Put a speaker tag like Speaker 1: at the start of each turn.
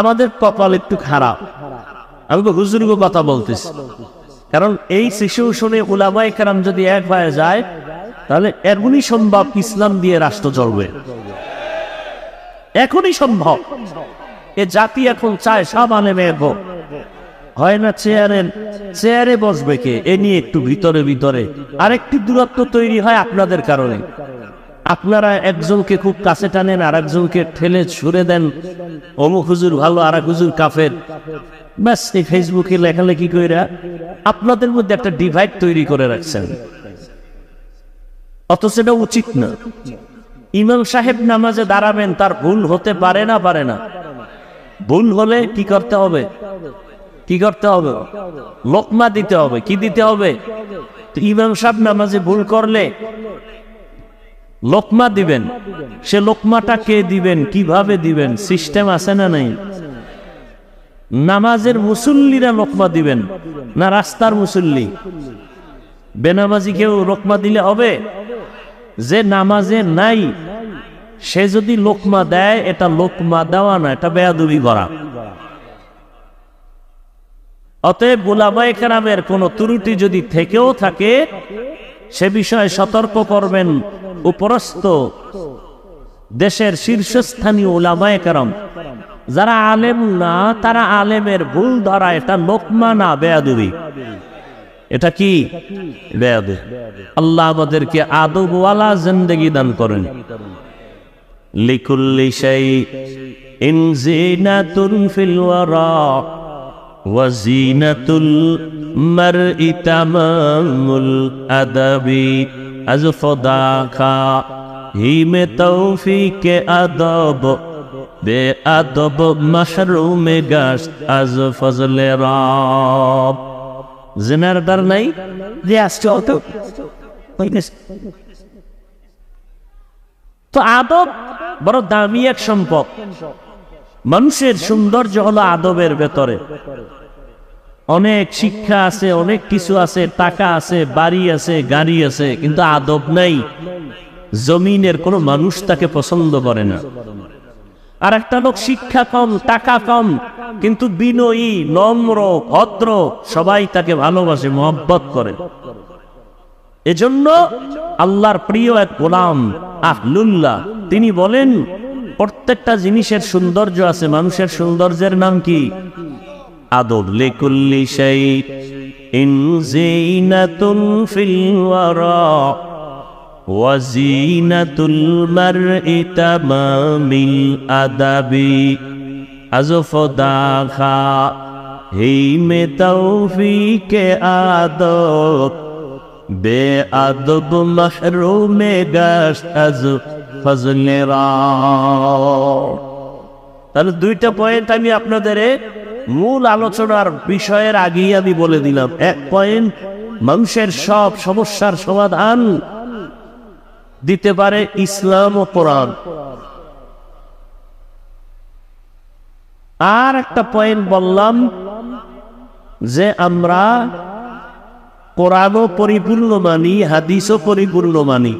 Speaker 1: আমাদের কপাল একটু খারাপ। আমি তো হুজুরকে কথা বলতেছি, কারণ এই সিচুয়েশনে উলামায়ে কেরাম যদি এক হয়ে যায়, তাহলে এখনই সম্ভব ইসলাম দিয়ে রাষ্ট্র চলবে। এখনই সম্ভব। এ জাতি এখন চায় সব আলেমে হোক, হয় না চেয়ারে বসবে কে, এ নিয়ে একটু ভিতরে ভিতরে আরেকটি দূরত্ব তৈরি হয় আপনাদের কারণে। আপনারা একজনকে খুব কাছে টানেন, আর একজনকে ঠেলে ছুড়ে দেন, অমুক হুজুর ভালো আর এক হুজুর কাফের। ব্যাস এই ফেসবুকে লেখালেখি কইরা আপনাদের মধ্যে একটা ডিভাইড তৈরি করে রাখছেন, অথচ এটা উচিত না। ইমাম সাহেব নামাজে দাঁড়াবেন, তার ভুল হতে পারে না, ভুল হলে কি করতে হবে? লোকমা দিতে হবে। কি দিতে হবে? তো ইমাম সাহেব নামাজে ভুল করলে লোকমা দিবেন, সে লোকমাটা কে দিবেন, কিভাবে দিবেন, সিস্টেম আছে না নাই? নামাজের মুসল্লিরা লোকমা দিবেন না রাস্তার মুসল্লি? বেনামাজি কেউ লোকমা দিলে হবে? যে নামাজে নাই সে যদি লোকমা দেয়, এটা লোকমা দেওয়া না, এটা বেয়াদবি করা। অতএব উলামায়ে কেরামের কোন ত্রুটি যদি থেকেও থাকে, সে বিষয়ে সতর্ক করবেন উপরস্থ দেশের শীর্ষস্থানীয় উলামায়ে কেরাম। যারা আলেম না, তারা আলেমের ভুল ধরা, এটা লোকমা না, বেয়াদবি। এটা কি? বেয়াদবি। আল্লাহ আমাদেরকে আদবওয়ালা জিন্দেগি দান করেন। লিকুল্লি শাইইন জিনাতুন ফিল ওয়ারা ওয়া জিনাতুল মারই তামামুল আদাবি আজ ফদাকা হিমে তৌফিকে আদব বে আদব মাশরুমে গাশ আজ ফজলে রব। জিনার ডার নাই যে আসছে অত। তো আদব বড় দামি এক সম্পদ। মানুষের সৌন্দর্য হলো আদবের ভেতরে। অনেক শিক্ষা আছে, অনেক কিছু আছে, টাকা আছে, বাড়ি আছে, গাড়ি আছে, কিন্তু আদব নাই। জমিনের কোনো মানুষ তাকে পছন্দ করে না। আর একটা লোক শিক্ষা কম, টাকা কম, কিন্তু বিনয়ী, নম্র, ভদ্র, সবাই তাকে ভালোবাসে, মহব্বত করে। এজন্য আল্লাহর প্রিয় এক গোলাম আহলুল্লাহ, তিনি বলেন প্রত্যেকটা জিনিসের সৌন্দর্য আছে, মানুষের সৌন্দর্যের নাম কি? আদব। লিকুল্লি শাইইন জিনাতুন ফিল ওয়ারা ওয়া জিনাতুল মারই তামামিল আদাবি আজ ফদাখা হিমে তৌফিকে আদব বে আদব মাহরুমে গাশ আজ ফজলে রব। তাহলে দুইটা পয়েন্ট আমি আপনাদের মূল আলোচনার বিষয়ের আগেই আমি বলে দিলাম। এক পয়েন্ট, মানুষের সব সমস্যার সমাধান দিতে পারে ইসলাম ও কোরআন। আর একটা পয়েন্ট বললাম যে আমরা কোরআনও পরিপূর্ণ মানি, হাদিসও পরিপূর্ণ মানি।